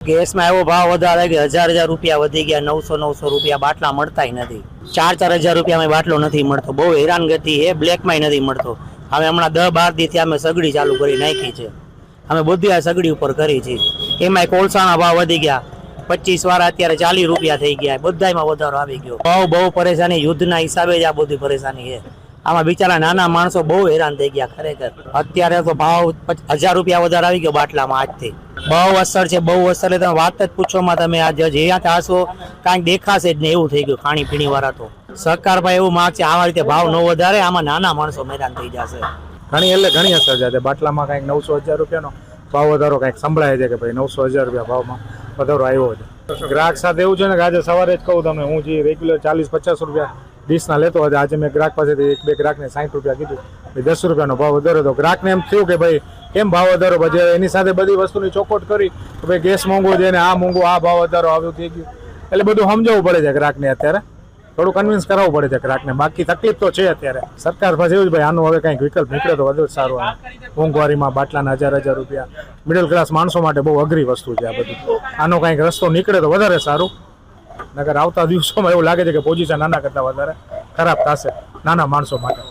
ગેસમાં એવો ભાવ વધારે કે 1000 રૂપિયા વધી ગયા, 900 રૂપિયા બાટલા મળતાય નથી. 4-4 હજાર રૂપિયામાં બાટલો નથી મળતો. બહુ હેરાનગતિ છે. બ્લેકમાં નથી મળતો. હવે હમણાં 10-12 દિવસથી અમે સગડી ચાલુ કરી નાખી છે. અમે બધી આ સગડી ઉપર કરી છે. એમાંય કોલસાના ભાવ વધી ગયા. 25 વાળા અત્યારે 40 રૂપિયા થઈ ગયા. બધામાં વધારો આવી ગયો. બહુ પરેશાની, યુદ્ધના હિસાબે જ આ બધી પરેશાની છે. આમાં બિચારા નાના માણસો બહુ હેરાન થઈ ગયા ખરેખર. અત્યારે તો ભાવ 1000 રૂપિયા વધારે આવી ગયો બાટલામાં આજથી. બહુ અસર છે, બહુ અસર. તમે વાત જ પૂછોમાં, તમે આ જ્યાં આશો કાંઈક દેખાશે જ ને એવું થઈ ગયું. ખાણી પીણી વાળા તો સરકાર ભાઈ એવું માગશે આવા રીતે ભાવ ન વધારે. આમાં નાના માણસો હેરાન થઈ જશે. ઘણી અસર છે. બાટલામાં કાંઈક 900-1000 રૂપિયાનો ભાવ વધારો કાંઈક સંભળાય છે કે ભાઈ 900-1000 રૂપિયા ભાવમાં વધારો આવ્યો છે. ગ્રાહક સાથે એવું છે ને કે આજે સવારે જ કહું તમને, હું જે રેગ્યુલર 40-50 રૂપિયા ડીશના લેતો હતો, આજે મેં ગ્રાહક પાસેથી 1-2 ગ્રાહકને 60 રૂપિયા કીધું. 10 રૂપિયાનો ભાવ વધારો હતો. ગ્રાહકને એમ થયું કે ભાઈ કેમ ભાવ વધારો, પછી એની સાથે બધી વસ્તુની ચોખવટ કરી કે ભાઈ ગેસ મોંઘો છે ને આ મોંઘો, આ ભાવ વધારો આવ્યો થઈ ગયું. એટલે બધું સમજાવવું પડે છે ગ્રાહકને. અત્યારે થોડું કન્વિન્સ કરાવવું પડે છે ગ્રાહકને. બાકી તકલીફ તો છે અત્યારે. સરકાર પાસે એવું જ ભાઈ આનું હવે કંઈક વિકલ્પ નીકળે તો વધુ સારું. મોંઘવારીમાં બાટલાના 1000 રૂપિયા મિડલ ક્લાસ માણસો માટે બહુ અઘરી વસ્તુ છે આ બધું. આનો કંઈક રસ્તો નીકળે તો વધારે સારું. નકર આવતા દિવસોમાં એવું લાગે છે કે પોઝિશન આના કરતાં વધારે ખરાબ થશે નાના માણસો માટે.